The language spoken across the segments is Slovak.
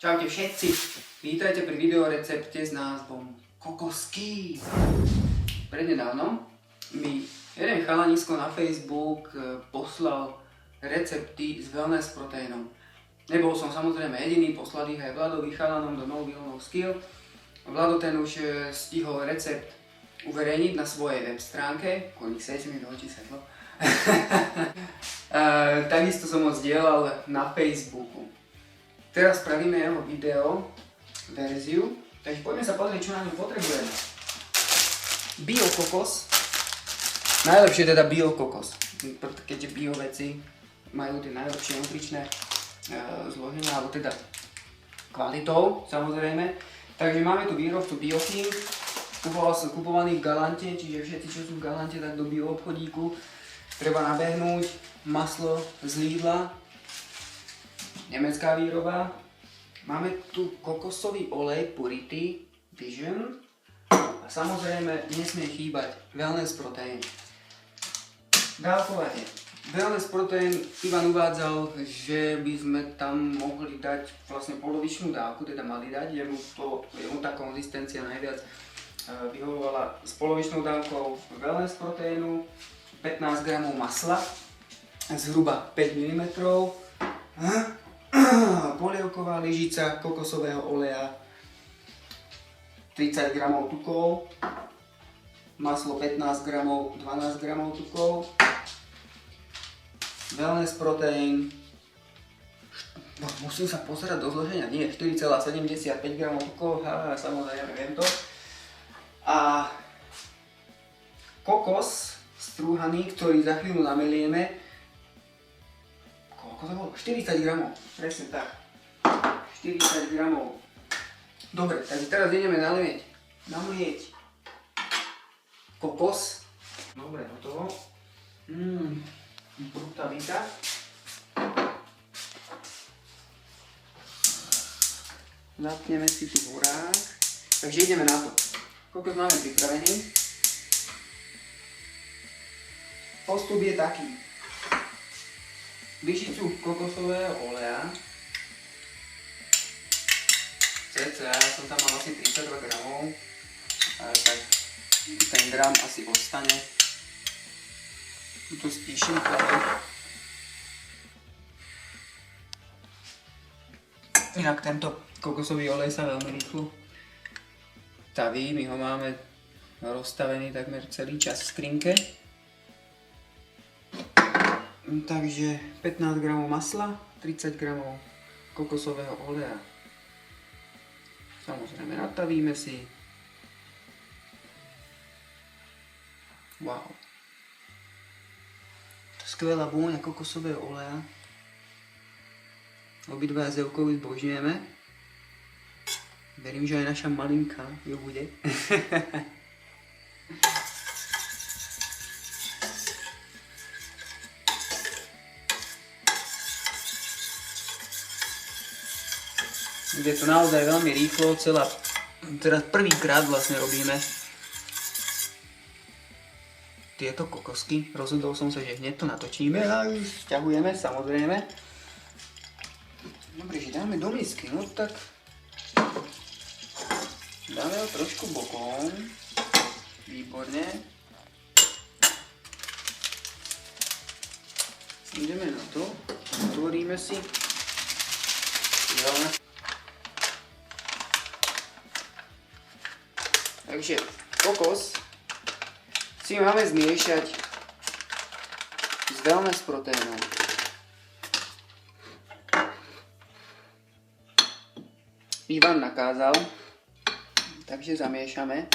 Čaute všetci, vítajte pri videorecepte s názvom Kokosky. Prednedávnom mi jeden chalanisko na Facebook poslal recepty s wellness proteínom. Nebol som samozrejme jediný, poslal ich aj Vladovi chalanom do No Will No Skill. Vlado ten už stihol recept uverejniť na svojej web stránke, kolik sa mi do očí sedlo. Takisto som ho zdieľal na Facebooku. Teraz spravíme jeho video verziu, takže poďme sa pozrieť, čo na ňu potrebujeme. Bio kokos, najlepšie teda bio kokos, keďže bio veci majú tie najlepšie nutričné zloženia, alebo teda kvalitou samozrejme. Takže máme tu výrobcu Bioking, kupoval som kupovaný v Galante, čiže všetci, čo sú v Galante, tak do bio obchodíku treba nabehnúť. Maslo z Lidla, nemecká výroba. Máme tu kokosový olej Purity Vision a samozrejme nesmie chýbať wellness protein. Dávkovanie. Wellness protein Ivan uvádzal, že by sme tam mohli dať vlastne polovičnú dávku, teda mali dať, jemu tá konzistencia najviac vyhovovala s polovičnou dávkou wellness proteínu, 15 g masla, zhruba 5 mm, polievková lyžica kokosového oleja, 30 g tukov, maslo 15 g, 12 g tukov, wellness protein, musím sa pozerať do zloženia, nie, 4,75 g tukov, samozrejme viem to, a kokos strúhaný, ktorý za chvíľu namelieme. Koľko to bolo? 40 g, presne tak. 40 g. Dobre, takže teraz ideme namlieť kokos. Dobre, hotovo. Brutalita. Zapneme si tu burák. Takže ideme na to. Kokos máme pripravený. Postup je taký. Lyžicu kokosového oleja. Cca, ja som tam mal asi 32 g, tak ten gram asi ostane. Tu spíšim práve. Inak tento kokosový olej sa veľmi rýchlo taví, my ho máme rozstavený takmer celý čas v skrinke. Takže 15 g masla, 30 g kokosového oleja. Samozrejme natavíme si. Wow. Skvelá vôňa kokosového oleja. Obidva s Evkou zbožňujeme. Verím, že aj naša malinka ju bude. Je to naozaj veľmi rýchlo, teraz prvýkrát vlastne robíme tieto kokosky. Rozhodol som sa, že hneď to natočíme a už sťahujeme samozrejme. Dobre, že dáme do misky, no tak dáme ho trošku bokom. Výborne. Ideme na to, otvoríme si. Takže kokos si máme zmiešať s wellness proteínom. Ivan nakázal, takže zamiešame.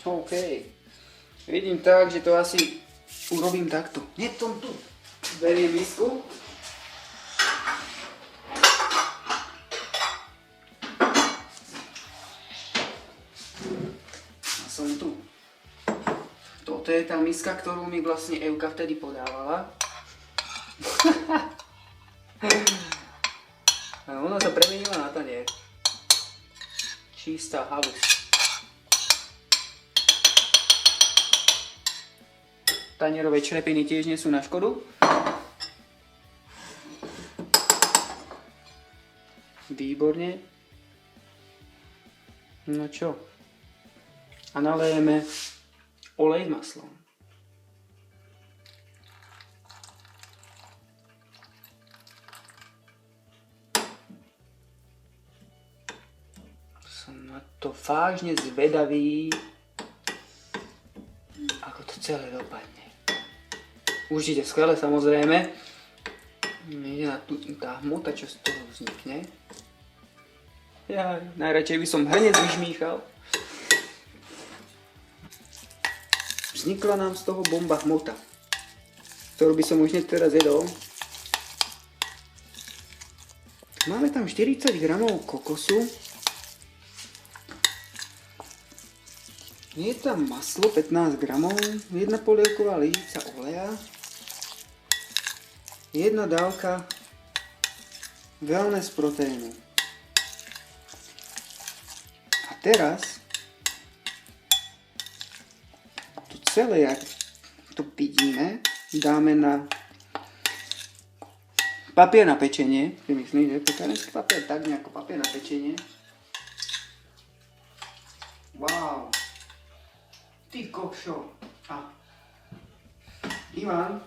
OK. Vidím tak, že to asi urobím takto. Hneď som tu. Beriem misku. Som tu. Toto je tá miska, ktorú mi vlastne Evka vtedy podávala. Ona sa premenila na tanier. Čistá halus. Tanierové črepiny tiež nie sú na škodu. Výborne. No čo? A nalejeme olej s maslom. Som na to vážne zvedavý, ako to celé dopadne. Určite skvelé, samozrejme. Ide na tá hmota, čo z toho vznikne. Ja najradšej by som hrnec vyžmýchal. Vznikla nám z toho bomba hmota, ktorú by som už hneď teraz jedol. Máme tam 40 gramov kokosu. Je tam maslo 15 gramov, 1 polievková lyžica oleja, 1 dávka wellness proteínu. A teraz to celé, jak to vidíme, dáme na papier na pečenie. Si myslím, že pekárenský papier, tak nejako papier na pečenie. Wow. Ty kokšo. A Ivan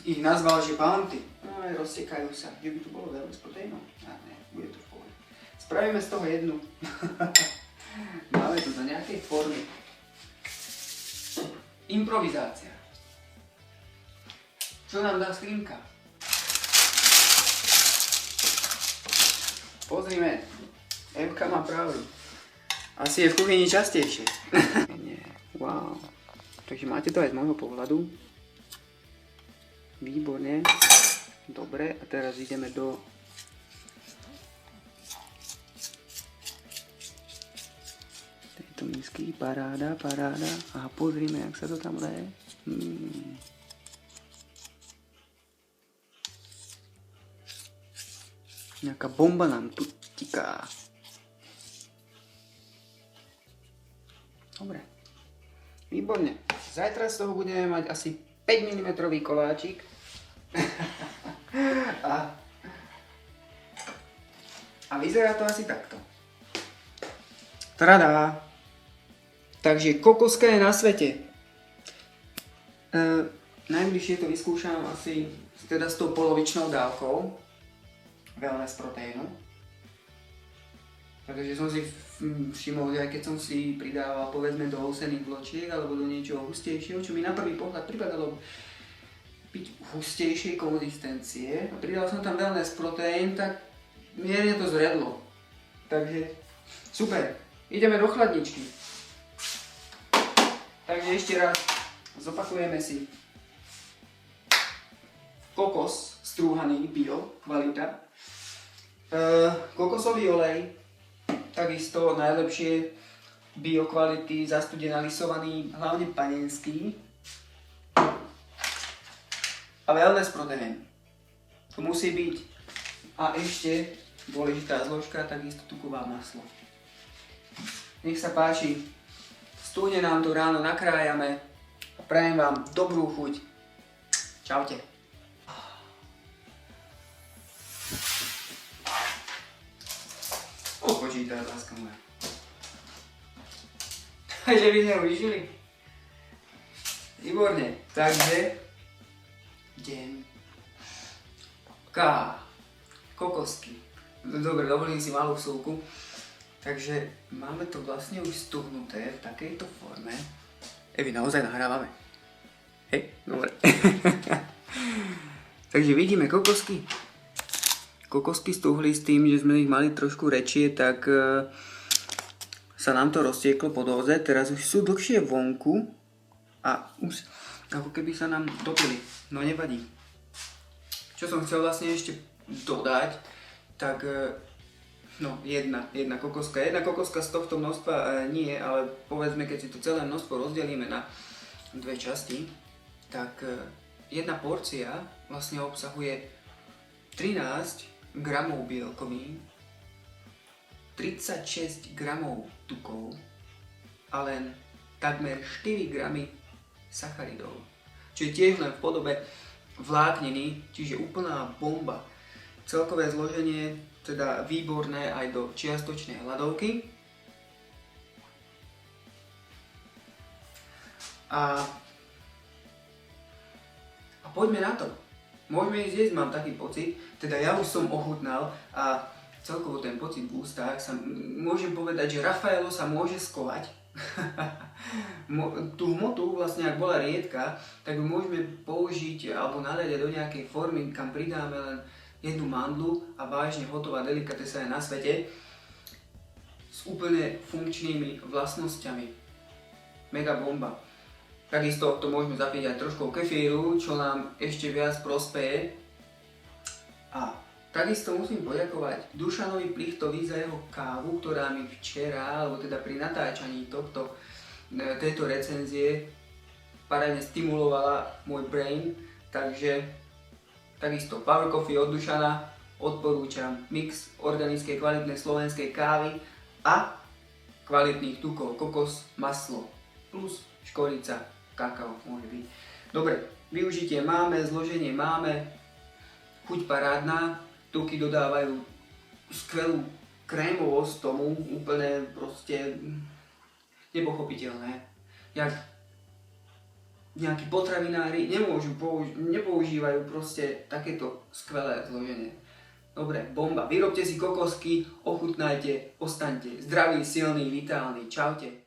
ich nazval, že bounty. No aj rozsekajú sa. Že by tu bolo veľmi s proteínom? Ne, bude to v pohode. Spravíme z toho jednu. Máme to do nejakej formy. Improvizácia. Čo nám dá skrinka? Pozrime. Evka má pravdu. Asi je v kuchyni častejšie. Nie. Wow. Takže máte to aj z môjho pohľadu. Výborne. Dobre, a teraz ideme do tejto misky. Paráda, paráda. A pozrime, jak sa to tam leje. Nejaká bomba nám tu tiká. Dobre. Výborne. Zajtra z toho budeme mať asi 5 mm koláčik. A vyzerá to asi takto. Tradá. Takže kokoska je na svete. Najbližšie to vyskúšam asi teda s tou polovičnou dávkou wellness proteínu. Takže som si všimol, že aj keď som si pridával povedzme do ousených vločiek alebo do niečoho hustejšieho, čo mi na prvý pohľad pripadalo byť hustejšej konzistencie, a pridal som tam wellness proteín, tak mierne to zredlo. Takže super, ideme do chladničky. Takže ešte raz zopakujeme si kokos strúhaný, bio, kvalita, kokosový olej, takisto najlepšie bio kvality, zastudená lisovaný, hlavne panenský, a wellness proteín. To musí byť. A ešte dôležitá zložka, takisto tuková maslo. Nech sa páči, stúne nám to ráno nakrájame a prajem vám dobrú chuť. Čaute. Počítaj, láska moja. Takže by sme vyžili. Výborne. Takže deň K. Kokosky. Dobre, dovolím si malú vsúku. Takže máme to vlastne už stuhnuté v takejto forme. Evi, naozaj nahrávame. Hej, dobre. Takže vidíme kokosky. Kokosky stuhli s tým, že sme ich mali trošku rečie, tak sa nám to roztieklo po doze. Teraz už sú dlhšie vonku a už ako keby sa nám topili. No nevadí. Čo som chcel vlastne ešte dodať, tak no jedna kokoska. Jedna kokoska z tohto množstva nie, ale povedzme, keď si to celé množstvo rozdelíme na dve časti, tak jedna porcia vlastne obsahuje 13 gramov bielkovín, 36 gramov tukov a len takmer 4 gramy sacharidov. Čo je tiež len v podobe vlákniny, čiže úplná bomba. celkové zloženie teda výborné aj do čiastočnej hladovky. A poďme na to. Môžeme ísť jesť, mám taký pocit, teda ja už som ochutnal a celkovo ten pocit v ústach môžem povedať, že Raffaello sa môže skovať. Tú hmotu, vlastne ak bola riedka, tak ju môžeme použiť alebo naliať do nejakej formy, kam pridáme len jednu mandlu a vážne hotová delikatesa je na svete s úplne funkčnými vlastnosťami. Mega bomba. Takisto to môžeme zapiť aj troškou kefíru, čo nám ešte viac prospeje. A takisto musím poďakovať Dušanovi Plichtovi za jeho kávu, ktorá mi včera, alebo teda pri natáčaní tejto recenzie parádne stimulovala môj brain. Takže takisto Power Coffee od Dušana, odporúčam mix organickej kvalitnej slovenskej kávy a kvalitných tukov, kokos, maslo plus škorica. Kakao môže byť. Dobre, využitie máme, zloženie máme, chuť parádna, tuky dodávajú skvelú krémovosť tomu, úplne proste nepochopiteľné. Jak nejakí potravinári nepoužívajú proste takéto skvelé zloženie. Dobre, bomba, vyrobte si kokosky, ochutnajte, ostaňte zdraví, silní, vitálni, čaute.